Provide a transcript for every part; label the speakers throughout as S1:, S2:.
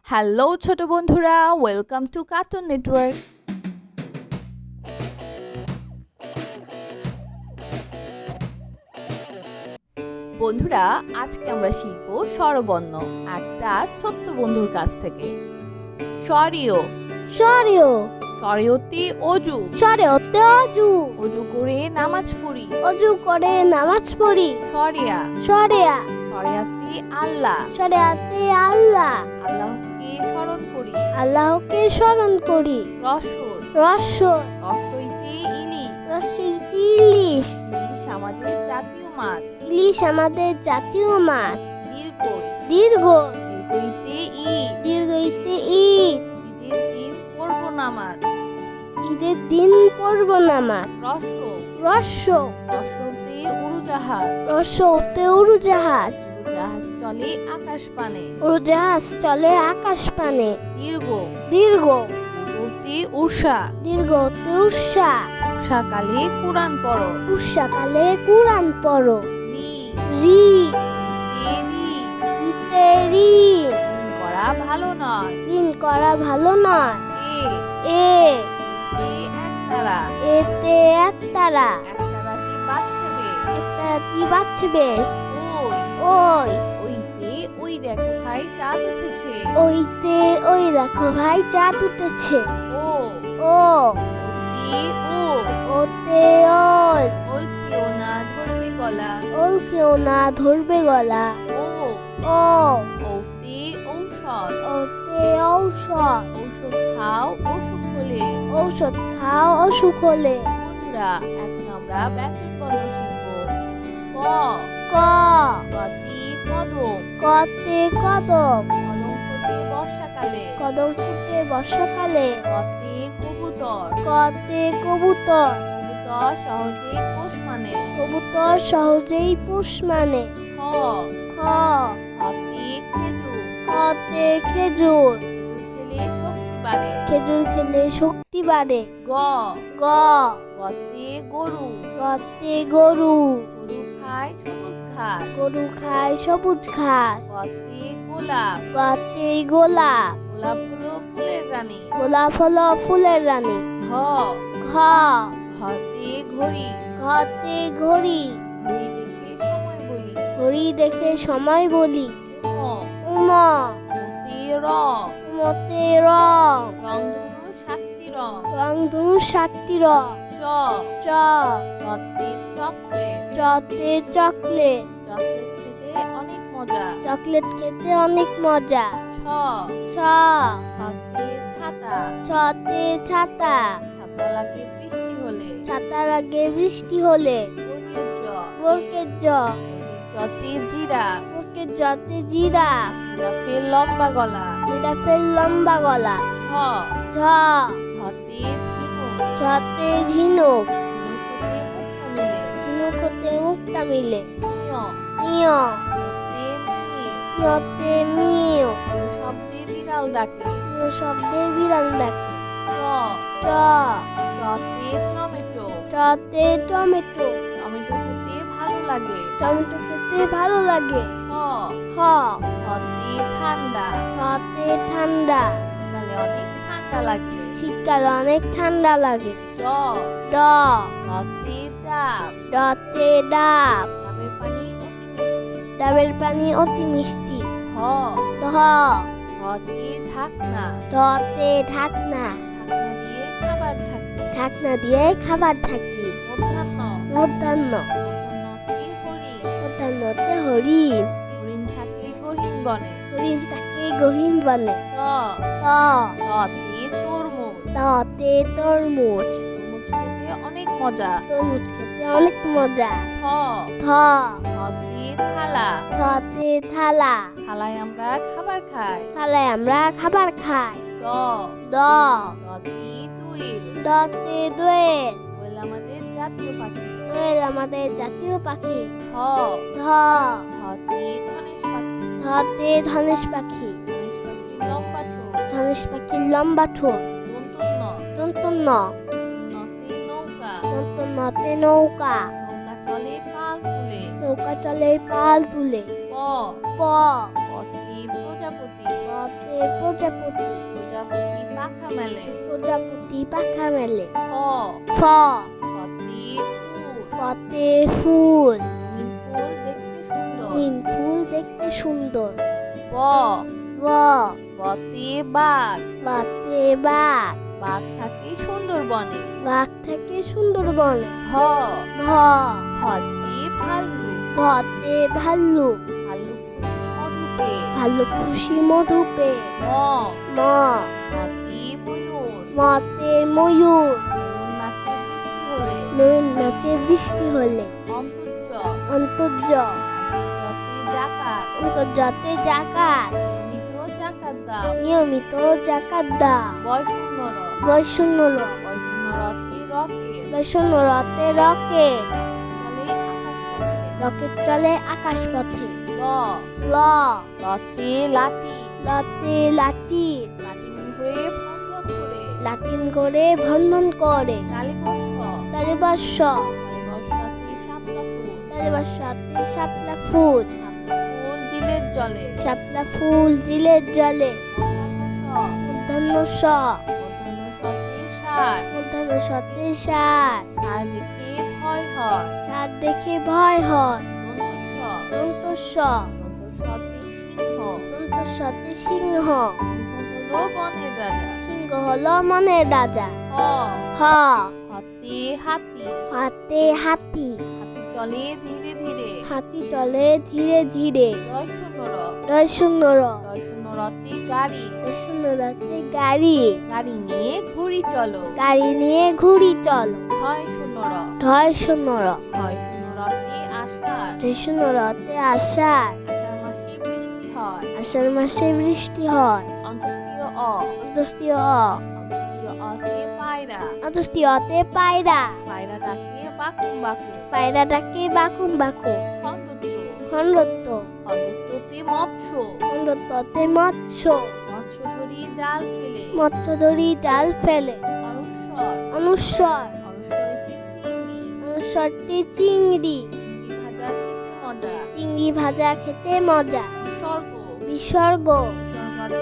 S1: Hello ছোট বন্ধুরা, welcome to cartoon network. বন্ধুরা, আজকে আমরা শিখব স্বরবর্ণ একটা ছোট্ট বন্ধুর কাছ থেকে। সরিও
S2: সরিও
S1: সরিয়তে অজু,
S2: সরিয়তে অজু
S1: অজু করে নামাজ পড়ি।
S2: অজু করে নামাজ পড়ি।
S1: সরিয়া
S2: সরিয়া
S1: সরিয়াতে আল্লাহ,
S2: সরিয়াতে আল্লাহ
S1: আল্লাহকে স্মরণ করি।
S2: আল্লাহকে স্মরণ করি।
S1: রসই
S2: রসই
S1: রসইতে ইলিশ,
S2: রসইতে ইলিশ
S1: ইলিশ আমাদের জাতীয় মাছ।
S2: ইলিশ আমাদের জাতীয় মাছ।
S1: দীর্ঘই
S2: দীর্ঘ
S1: দীর্ঘইতে ঈদ,
S2: দীর্ঘইতে ঈদ
S1: ঈদের দিন পড়ব নামাজ।
S2: ঈদের দিন পড়ব নামাজ।
S1: রস
S2: রস্য
S1: রসতে উড়োজাহাজ,
S2: রস্যতে উড়োজাহাজ
S1: উড়োজাহাজ চলে আকাশ পানে।
S2: উড়োজাহাজ চলে আকাশ পানে।
S1: দীর্ঘ
S2: দীর্ঘ
S1: দীর্ঘতে উষা,
S2: দীর্ঘতে উষা
S1: উষাকালে কোরআন পড়ো।
S2: উষাকালে কুরআন পড়ো।
S1: রি
S2: রি
S1: রি
S2: ইতে রি
S1: ঋণ করা ভালো নয়।
S2: ঋণ করা ভালো নয়।
S1: এ
S2: এ
S1: এ একতারা,
S2: এতে একতারা
S1: একতারাতে বাজছে বেশ।
S2: একতারাতি বাজছে বেশ।
S1: ওই
S2: ওই
S1: ওইতে ওই দেখো ভাই চাঁদ উঠেছে।
S2: ওইতে ওই দেখো ভাই চাঁদ উঠেছে।
S1: ও
S2: ও
S1: ওতে ও
S2: ওতে ওল
S1: ওল খেও না ধরবে গলা।
S2: ওল কেউ না ধরবে গলা।
S1: ও
S2: ও
S1: ওতে ঔষধ,
S2: ওতে ঔষধ
S1: ঔষধ খাও অসুখ হলে।
S2: ঔষধ খাও অসুখ হলে।
S1: বন্ধুরা, এখন আমরা ব্যঞ্জন বর্ণ শিখব। ক
S2: ক
S1: কতি কদম,
S2: কতে কদম
S1: কদম ফোটে বর্ষাকালে।
S2: কদম ফুটে বর্ষাকালে।
S1: কতে কবুতর,
S2: কতে কবুতর
S1: কবুতর সহজেই পোষ মানে।
S2: কবুতর সহজেই পোষ মানে।
S1: খ
S2: খ
S1: খতে খেজুর,
S2: খতে খেজুর
S1: খেলে শক্তি বাড়ে।
S2: খেজুর খেলে শক্তি বাড়ে।
S1: গ
S2: গ
S1: গতে গরু,
S2: গতে গরু
S1: গরু খায় সবুজ ঘাস।
S2: গরু খায় সবুজ ঘাস।
S1: গতে গোলাপ,
S2: গতে গোলাপ
S1: গোলাপ হলো ফুলের রানী।
S2: গোলাপ হলো ফুলের রানী।
S1: ঘ
S2: ঘ
S1: ঘতে ঘড়ি,
S2: ঘতে ঘড়ি
S1: ঘড়ি দেখে সময় বলি।
S2: ঘড়ি দেখে সময় বলি।
S1: উম
S2: উম
S1: মতে রং,
S2: মতে রং
S1: রংধনু 7টি রং।
S2: রংধনু 7টি রং।
S1: চ
S2: চ
S1: চতে চকলেট,
S2: চতে চকলেট
S1: চকলেট খেতে অনেক মজা।
S2: চকলেট খেতে অনেক মজা।
S1: ছ
S2: ছ
S1: ছতে ছাতা,
S2: ছতে ছাতা
S1: ছাতা লাগে বৃষ্টি হলে।
S2: ছাতা লাগে বৃষ্টি হলে।
S1: বর্গের জ,
S2: বর্গের জ
S1: জতে জিরা,
S2: বর্গের জতে জিরা
S1: জিরাফের লম্বা গলা।
S2: জিরাফের লম্বা গলা।
S1: ঝ
S2: ঝ
S1: ঝতে ঝিনুক,
S2: ঝতে ঝিনুক
S1: ঝিনুক হতে মুক্তা মেলে।
S2: ঝিনুক হতে মুক্তা মিলে।
S1: ইয়
S2: ইয়
S1: ইয়তে মিয়ে,
S2: ইয়তে মিউ
S1: ইয় শব্দে বিড়াল ডাকে।
S2: ইয় শব্দে বিড়াল ডাকে।
S1: ট
S2: ট
S1: টতে টমেটো,
S2: টতে টমেটো
S1: টমেটো খেতে ভালো লাগে।
S2: টমেটো খেতে ভালো লাগে।
S1: ঠ
S2: হ
S1: ঠতে ঠান্ডা,
S2: ঠতে ঠান্ডা
S1: শীতকালে অনেক ঠান্ডা লাগে।
S2: শীতকালে অনেক ঠান্ডা লাগে।
S1: ড
S2: ড
S1: ডতে ডাব,
S2: ডতে ডাব
S1: ডাবের পানি অতি মিষ্টি।
S2: ডাবের পানি অতি মিষ্টি।
S1: হ
S2: ধ
S1: ঢতে ঢাকনা,
S2: ঢতে ঢাকনা
S1: ঢাকনা দিয়ে খাবার থাকে।
S2: ঢাকনা দিয়ে খাবার থাকি।
S1: মধ্যাহ্ন
S2: মধ্যাহ্ন
S1: মধ্যাহ্নতে হরিণ,
S2: মধ্যাহ্নতে হরিণ
S1: হরিণ থাকে গহীন বনে।
S2: হরিণ থাকে গহীন বনে।
S1: ত
S2: ত
S1: ততে তরমুজ,
S2: ততে তরমুজ
S1: তরমুজ খেতে অনেক মজা।
S2: তরমুজ খেতে অনেক মজা।
S1: থ
S2: থ
S1: থতে থালা,
S2: থতে থালা
S1: থালায় আমরা খাবার খাই।
S2: থালায় আমরা খাবার খাই।
S1: দ
S2: দ
S1: দতে দোয়েল,
S2: দতে দোয়েল
S1: দোয়েল আমাদের জাতীয় পাখি।
S2: দোয়েল আমাদের জাতীয় পাখি।
S1: ধ
S2: ধ
S1: ধতে ধনেশ পাখি,
S2: ধতে ধনেশ পাখি
S1: ধনেশ পাখি লম্বা ঠোঁট।
S2: ধনেশ পাখির লম্বা ঠোঁট।
S1: দন্তন্য
S2: দন্তন্য
S1: নতে নৌকা,
S2: দন্তন্যতে নৌকা
S1: নৌকা চলে পাল তুলে।
S2: নৌকা চলে পাল তুলে।
S1: প
S2: প
S1: পথে প্রজাপতি।
S2: পতে প্রজাপতি।
S1: প্রজাপতি পাখা মেলে।
S2: প্রজাপতি পাখা মেলে।
S1: ফ
S2: ফ
S1: ফতে ফুল।
S2: ফতে ফুল।
S1: নীল ফুল দেখতে সুন্দর।
S2: নীল ফুল দেখতে সুন্দর।
S1: ব
S2: ব
S1: বতে বাঘ।
S2: বাতে বাঘ।
S1: বাঘ থাকে সুন্দরবনে।
S2: বাঘ থাকে সুন্দরবনে।
S1: ভ
S2: ভ
S1: ভতে ভাল্লুক।
S2: ভতে ভাল্লুক।
S1: ভাল্লুক খুশি মধু পেয়ে।
S2: ভাল্লুক খুশি মধু পেয়ে।
S1: ম
S2: ম
S1: মতে ময়ূর।
S2: মতে ময়ূর।
S1: ময়ূর নাচে বৃষ্টি হলে।
S2: ময়ূর নাচে বৃষ্টি হলে।
S1: অন্তর্য
S2: অন্তর্য
S1: অন্তর্যতে জাকাত।
S2: অন্তর্জাতে জাকাত।
S1: নিয়মিত জাকাত দাও।
S2: নিয়মিত জাকাত দাও।
S1: বয়সুন্নর
S2: বৈষণ্যর
S1: বয়সুন্নরতে রকেট।
S2: বৈষণ্যরতে রকেট।
S1: চলে আকাশপথে।
S2: রকেট চলে আকাশ পথে।
S1: ল
S2: ল
S1: লতে লাঠি।
S2: লতে লাঠি।
S1: লাঠিম ঘুরে ভন করে।
S2: লাটিম করে ভন ভন করে।
S1: তালিবর্ষ
S2: তালিবর্ষ
S1: তালিবর্ষতে শাপলা ফুল।
S2: তালিবর্ষতে শাপলা ফুল।
S1: শাপলা ফুল জিলের জলে।
S2: শাপলা ফুল জিলের জলে।
S1: মধ্যাহ্ন স
S2: মধ্যাহ্ন
S1: মধ্যাহ্ন সতে সার।
S2: মধ্যাহ্ন সতে সার।
S1: সার দেখে ভয় হয়।
S2: সার দেখে ভয় হয়।
S1: দন্ত স
S2: দন্ত স
S1: দন্ত সতে সিংহ।
S2: দন্ত সতে সিংহ।
S1: সিংহ হলো বনের রাজা।
S2: সিংহ হলো মনের রাজা।
S1: হ
S2: হ
S1: হতে হাতি।
S2: হাতে হাতি।
S1: হাতি চলে ধীরে ধীরে।
S2: হাতি চলে ধীরে ধীরে।
S1: রয়সুন্নর
S2: রয়সুন্নর
S1: রয়সুন্নরতে গাড়ি।
S2: রয়সুন্নরতে গাড়ি।
S1: গাড়ি নিয়ে ঘুড়ি চলো।
S2: গাড়ি নিয়ে ঘুড়ি চলো।
S1: ঢয় সুন্নর
S2: ঢয় সুন্নর
S1: ঢয় সুন্নরতে আষাঢ়।
S2: ঢয়সুন্নরতে আষাঢ়।
S1: আষাঢ় মাসে বৃষ্টি হয়।
S2: আষাঢ় মাসে বৃষ্টি হয়।
S1: অন্তস্তীয়
S2: অন্তস্তীয়
S1: অন্তস্তীয় অতে পায়রা।
S2: অন্তস্তীয়তে পায়রা।
S1: পায়রা ডাকে বাকুম বাকুম।
S2: পায়রা ডাকে বাকুন বাকু।
S1: খন্দত্ত
S2: খণ্ডত্ব
S1: খন্দত্ততে মৎস্য।
S2: খণ্ডত্বতে মৎস্য।
S1: মৎস্য ধরি জাল ফেলে।
S2: মৎস্য ধরি জাল ফেলে।
S1: অনুস্বর
S2: অনুস্বর
S1: অনুস্বরেতে চিংড়ি।
S2: অনুস্বরটি চিংড়ি।
S1: চিংড়ি ভাজা খেতে মজা।
S2: চিংড়ি ভাজা খেতে মজা।
S1: বিসর্গ
S2: বিসর্গ
S1: বিসর্গতে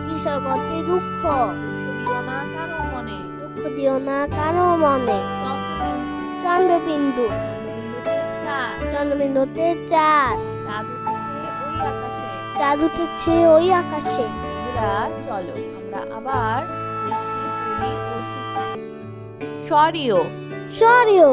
S2: বিসর্গতে
S1: দুঃখ।
S2: দুঃখ।
S1: দুঃখ দিও না কারো মনে।
S2: দুঃখ দিও না কারো মনে।
S1: চন্দ্রবিন্দু
S2: চন্দ্রবিন্দু
S1: চন্দ্রবিন্দুতে চাঁদ।
S2: চন্দ্রবিন্দুতে চাঁদ।
S1: চাঁদ উঠেছে ওই আকাশে।
S2: চাঁদ উঠেছে ওই আকাশে।
S1: বন্ধুরা চলো আমরা আবার দেখি পড়ি ও শিখি। সরিও
S2: সরেও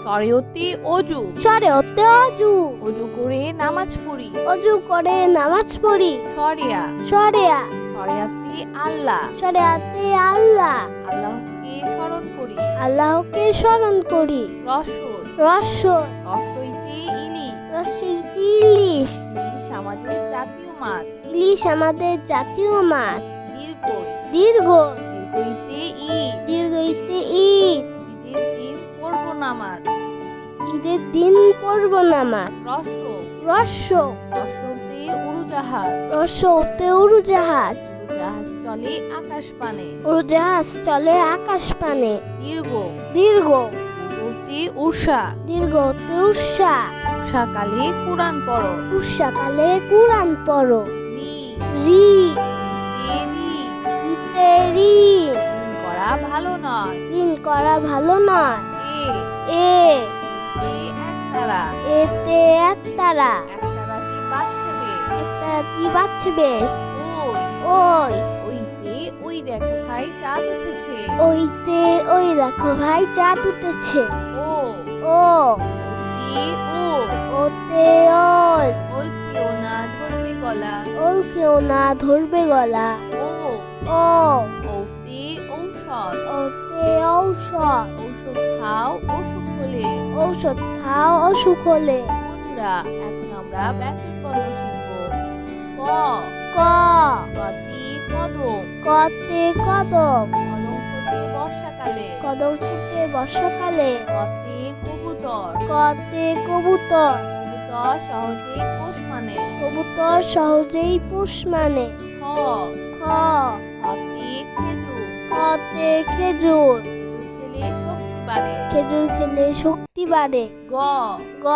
S1: সরিওতে অজু।
S2: সরেওতে অজু।
S1: অজু করে নামাজ পড়ি।
S2: অজু করে নামাজ পড়ি।
S1: সরিয়া
S2: সরেয়া
S1: সরিয়াতে আল্লাহ।
S2: সরেয়াতে আল্লাহ।
S1: আল্লাহকে স্মরণ করি।
S2: আল্লাহকে স্মরণ করি।
S1: রসই
S2: রসই
S1: রসইতে ইলিশ।
S2: রসইতে ইলিশ।
S1: ইলিশ আমাদের জাতীয় মাছ।
S2: ইলিশ আমাদের জাতীয় মাছ।
S1: দীর্ঘই
S2: দীর্ঘ
S1: দীর্ঘইতে ঈদ।
S2: দীর্ঘইতে ঈদ।
S1: ঈদের দিন পড়ব নামাজ।
S2: ঈদের দিন পড়ব নামাজ।
S1: রস
S2: রস্য
S1: রসতে উড়োজাহাজ।
S2: রস্যতে উড়োজাহাজ।
S1: উড়োজাহাজ চলে আকাশ পানে।
S2: উড়োজাহাজ চলে আকাশ পানে।
S1: দীর্ঘ
S2: দীর্ঘ
S1: দীর্ঘতে উষা।
S2: দীর্ঘতে উষা।
S1: উষাকালে কোরআন পড়ো।
S2: উষাকালে কুরআন পড়ো।
S1: রি
S2: রি
S1: তে রি।
S2: ইতে রি।
S1: ঋণ করা ভালো নয়।
S2: ঋণ করা ভালো নয়।
S1: এ
S2: এ
S1: এ একতারা।
S2: এতে একতারা।
S1: একতারাতে বাজছে বেশ।
S2: একতারাটি বাঁচবে।
S1: ওই
S2: ওই
S1: ওইতে ওই দেখো ভাই চাঁদ উঠেছে।
S2: ওইতে ওই দেখো ভাই চাঁদ উঠেছে।
S1: ও
S2: ও
S1: ওতে ওল।
S2: ওতে ওল।
S1: ওল খেও না ধরবে গলা।
S2: ওল কেউ না ধরবে গলা।
S1: ও
S2: ও
S1: ওতে ঔষধ।
S2: ওতে ঔষধ।
S1: ঔষধ খাও অসুখ হলে।
S2: ঔষধ খাও অসুখ হলে।
S1: বন্ধুরা এখন আমরা ব্যঞ্জনবর্ণ শিখব। ক
S2: ক
S1: কতি কদম।
S2: কতে কদম।
S1: কদম ফোটে বর্ষাকালে।
S2: কদম ফুটে বর্ষাকালে।
S1: কতে কবুতর।
S2: কতে কবুতর।
S1: কবুতর সহজেই পোষ মানে।
S2: কবুতর সহজেই পোষ মানে।
S1: খ
S2: খ
S1: খতে খেজুর।
S2: খতে খেজুর।
S1: খেলে শক্তি বাড়ে।
S2: খেজুর খেলে শক্তি বাড়ে।
S1: গ
S2: গ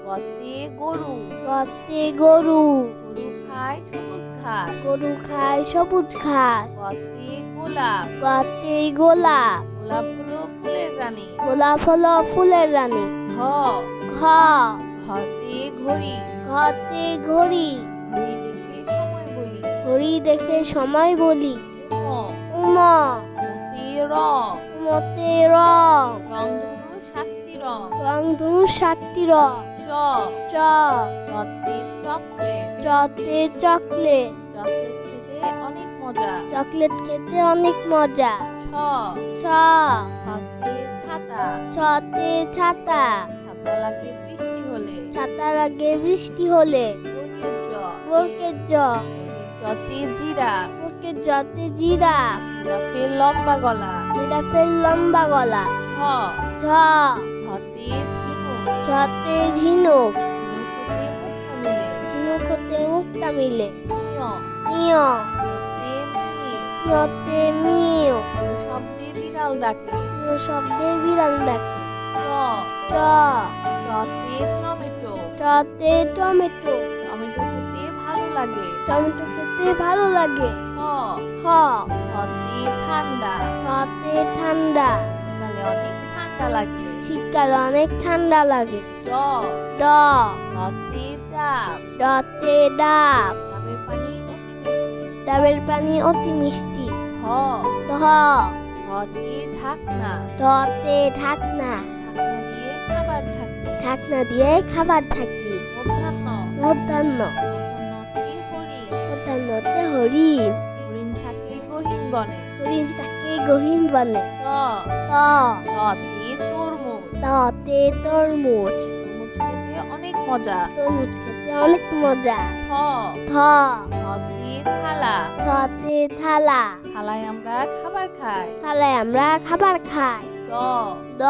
S1: গতে গরু।
S2: গতে গরু।
S1: গরু খায় সবুজ ঘাস।
S2: গরু খায় সবুজ ঘাস।
S1: গতে গোলাপ।
S2: গতে গোলাপ।
S1: গোলাপ হলো ফুলের রানী।
S2: গোলাপ হলো ফুলের রানী।
S1: ঘ
S2: ঘ
S1: ঘতে ঘড়ি।
S2: ঘতে ঘড়ি।
S1: ঘড়ি দেখে সময় বলি।
S2: ঘড়ি দেখে সময় বলি।
S1: উম
S2: উম
S1: মতে রং।
S2: মতে রং।
S1: রংধনু 7টি রং।
S2: রংধনু 7টি রং।
S1: চ
S2: চ
S1: চতে চকলেট।
S2: চতে চকলেট।
S1: চকলেট খেতে অনেক মজা।
S2: চকলেট খেতে অনেক মজা।
S1: ছ
S2: ছ
S1: ছতে ছাতা।
S2: ছতে ছাতা।
S1: ছাতা লাগে বৃষ্টি হলে।
S2: ছাতা লাগে বৃষ্টি হলে।
S1: বর্গের জ।
S2: বর্গের জ।
S1: জতে জিরাফ।
S2: বর্গের জতে জিরাফ।
S1: জিরাফের লম্বা গলা।
S2: জিরাফের লম্বা গলা।
S1: ঝ
S2: ঝ
S1: ঝতে ঝিনুক।
S2: ঝতে ঝিনুক।
S1: ঝিনুক হতে মুক্তা মেলে।
S2: ঝিনুক হতে মুক্তা মিলে।
S1: নিয়
S2: নিয়
S1: নতে মিয়ে।
S2: নতে মিয়।
S1: শব্দে বিড়াল ডাকে।
S2: শব্দে বিড়াল ডাকে।
S1: ট
S2: ট
S1: টতে টমেটো।
S2: টতে টমেটো।
S1: টমেটো খেতে ভালো লাগে।
S2: টমেটো খেতে ভালো লাগে।
S1: ঠ
S2: হ
S1: ঠতে ঠান্ডা।
S2: ঠতে ঠান্ডা।
S1: শীতকালে অনেক ঠান্ডা লাগে।
S2: শীতকালে অনেক ঠান্ডা লাগে।
S1: ড
S2: ড
S1: ডতে ডাব।
S2: ডতে ডাব।
S1: ডাবের পানি অতি মিষ্টি।
S2: ডাবের পানি অতি মিষ্টি।
S1: হ
S2: ধ
S1: ধতে ঢাকনা।
S2: ধতে ঢাকনা।
S1: ঢাকনা দিয়ে খাবার ঢাকি।
S2: ঢাকনা দিয়ে খাবার থাকি।
S1: মধ্যাহ্ন
S2: মধ্যাহ্ন
S1: মধ্যাহ্নতে হরিণ।
S2: মধ্যাহ্নতে হরিণ।
S1: হরিণ থাকে গহীন বনে।
S2: হরিণ থাকে গহীন বনে।
S1: ত
S2: ত
S1: ততে তরমুজ।
S2: ততে তরমুজ।
S1: তরমুজ খেতে অনেক মজা।
S2: তরমুজ খেতে অনেক মজা।
S1: থ
S2: থ
S1: থতে থালা।
S2: থতে থালা।
S1: থালায় আমরা খাবার খাই।
S2: থালায় আমরা খাবার খাই।
S1: দ
S2: দ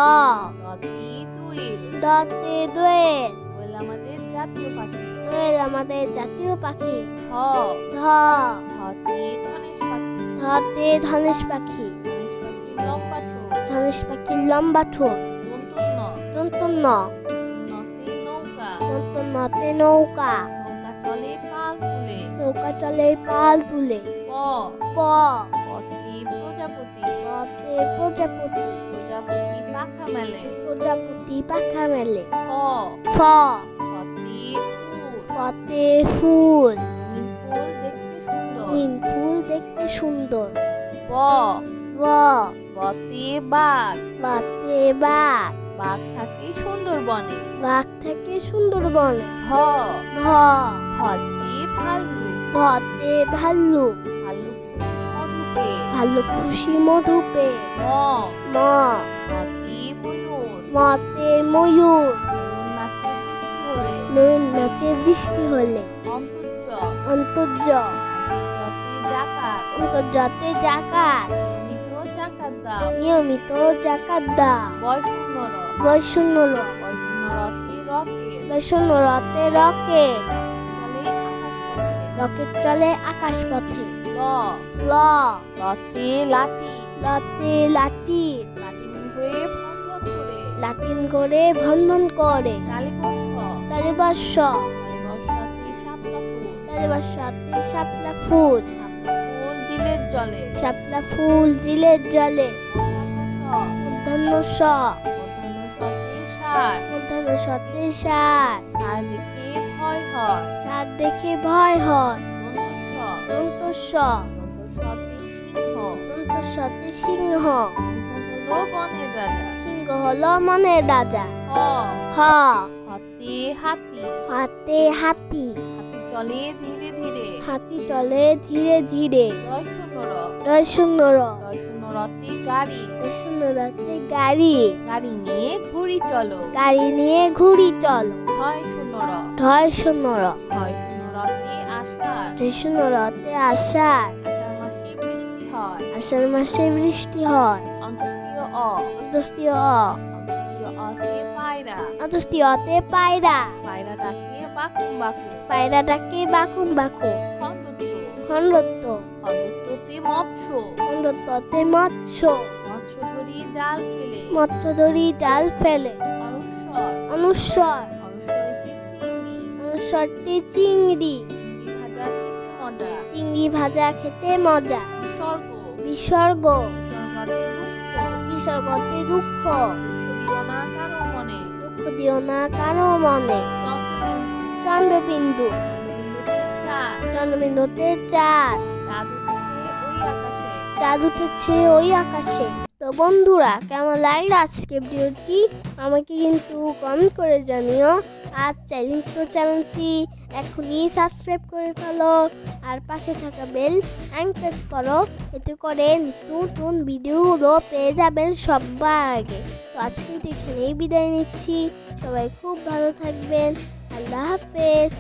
S1: দতে দোয়েল।
S2: দতে দোয়েল।
S1: দোয়েল আমাদের জাতীয় পাখি।
S2: দোয়েল আমাদের জাতীয় পাখি।
S1: ধ
S2: ধ
S1: ধতে ধনেশ পাখি।
S2: ধতে ধনেশ পাখি।
S1: ধনেশ পাখির লম্বা ঠোঁট।
S2: ধনেশ পাখির লম্বা ঠোঁট।
S1: দন্তন্য
S2: দন্তন্য
S1: নতে নৌকা।
S2: দন্তন্যতে নৌকা।
S1: নৌকা চলে পাল তুলে।
S2: নৌকা চলে পাল তুলে।
S1: প
S2: প
S1: পতে প্রজাপতি।
S2: পতে প্রজাপতি।
S1: প্রজাপতি পাখা মেলে।
S2: প্রজাপতি পাখা মেলে।
S1: ফ
S2: ফ
S1: ফতে ফুল।
S2: ফতে ফুল।
S1: নীল ফুল দেখতে সুন্দর।
S2: নীল ফুল দেখতে সুন্দর।
S1: ব
S2: ব
S1: বতে বাঘ।
S2: বাতে বাঘ।
S1: বাঘ থাকে সুন্দরবনে।
S2: বাঘ থাকে সুন্দরবনে।
S1: ভ
S2: ভ
S1: ভতে ভাল্লুক।
S2: ভতে ভাল্লুক।
S1: ভাল্লুক খুশি মধু পেয়ে।
S2: ভাল্লুক খুশি মধু পেয়ে।
S1: ম
S2: ম
S1: মতে ময়ূর।
S2: মতে ময়ূর।
S1: ময়ূর নাচে বৃষ্টি হলে।
S2: ময়ূর নাচে বৃষ্টি হলে।
S1: অন্তর্য
S2: অন্তর্য
S1: অন্তর্যতে জাকাত।
S2: অন্তর্জাতে জাকাত।
S1: নিয়মিত জাকাত দাও।
S2: নিয়মিত জাকাত দাও।
S1: বয়সুন্নর।
S2: বৈষণ্যর
S1: বয়সুন্নরতে রকেট।
S2: বৈষণ্যরতে রকেট।
S1: চলে আকাশপথে।
S2: রকেট চলে আকাশ পথে।
S1: ল
S2: ল
S1: লতে লাঠি।
S2: লতে লাঠি।
S1: লাঠি ঘুরে ভন ভন করে।
S2: লাটিম করে ভন ভন করে।
S1: কালীবর্ষ।
S2: তালিবর্ষ
S1: কালীবর্ষতে শাপলা ফুল।
S2: তালিবর্ষতে শাপলা ফুল।
S1: শাপলা ফুল জিলের জলে।
S2: শাপলা ফুল জিলের জলে।
S1: মধ্যাহ্ন স।
S2: মধ্যাহ্ন স
S1: মধ্যাহ্ন সতে ষাঁড়।
S2: মধ্যাহ্ন সতে ষাঁড়।
S1: ষাঁড় দেখে ভয় হয়।
S2: ষাঁড় দেখে ভয় হয়।
S1: দন্তস্ব।
S2: দন্তস্ব
S1: দন্তস্বতে সিংহ।
S2: দন্তস্বতে সিংহ।
S1: সিংহ হলো বনের রাজা।
S2: সিংহ হলো মনের রাজা।
S1: হ
S2: হ
S1: হতে হাতি।
S2: হাতে হাতি।
S1: হাতি চলে ধীরে ধীরে।
S2: হাতি চলে ধীরে ধীরে।
S1: রয়সুন্নর।
S2: রয়সুন্নর
S1: রয়সুন্নরতে গাড়ি।
S2: রয়সুন্নরতে গাড়ি।
S1: গাড়ি নিয়ে ঘুড়ি চলো।
S2: গাড়ি নিয়ে ঘুড়ি চল।
S1: ঢয় শূন্যর।
S2: ঢয় সুন্নর
S1: ঢয় শূন্যরতে আষাঢ়।
S2: ঢয়সুন্নরতে আষাঢ়।
S1: আষাঢ় মাসে বৃষ্টি হয়।
S2: আষাঢ় মাসে বৃষ্টি হয়।
S1: অন্তস্তীয় অ।
S2: অন্তস্তীয় অ
S1: অন্তস্তীয় অতে পায়রা।
S2: অন্তস্তীয়তে পায়রা।
S1: পায়রা ডাকে বাকুম বাকুম।
S2: পায়রা ডাকে বাকুম বাকুম।
S1: খন্দত্ব।
S2: খণ্ডত্ব
S1: খন্দত্বতে মৎস্য।
S2: খণ্ডত্বতে মৎস্য।
S1: মৎস্য ধরি জাল ফেলে।
S2: মৎস্য ধরি জাল ফেলে।
S1: অনুস্বর।
S2: অনুস্বর
S1: অনুস্বরতে চিংড়ি।
S2: অনুস্বরতে চিংড়ি।
S1: চিংড়ি ভাজা খেতে মজা।
S2: চিংড়ি ভাজা খেতে মজা।
S1: বিসর্গ,
S2: বিসর্গ,
S1: বিসর্গতে দুঃখ।
S2: বিসর্গতে দুঃখ।
S1: দুঃখ দিও না কারো মনে।
S2: দুঃখ দিও না কারো মনে।
S1: চন্দ্রবিন্দু,
S2: চন্দ্রবিন্দু,
S1: চন্দ্রবিন্দুতে চাঁদ।
S2: চন্দ্রবিন্দুতে চাঁদ।
S1: চাঁদ উঠেছে ওই আকাশে।
S2: চাঁদ উঠেছে ওই আকাশে। তো বন্ধুরা, কেমন লাগলো আজকে ভিডিওটি আমাকে কিন্তু কমেন্ট করে জানিও। আর চ্যানেলটি এখনই সাবস্ক্রাইব করে ফেলো, আর পাশে থাকা বেল প্রেস করো, এতে করে নতুন ভিডিওগুলো পেয়ে যাবেন সবার আগে। তো আজকে কিন্তু এখানেই বিদায় নিচ্ছি। সবাই খুব ভালো থাকবেন। আল্লাহ হাফেজ।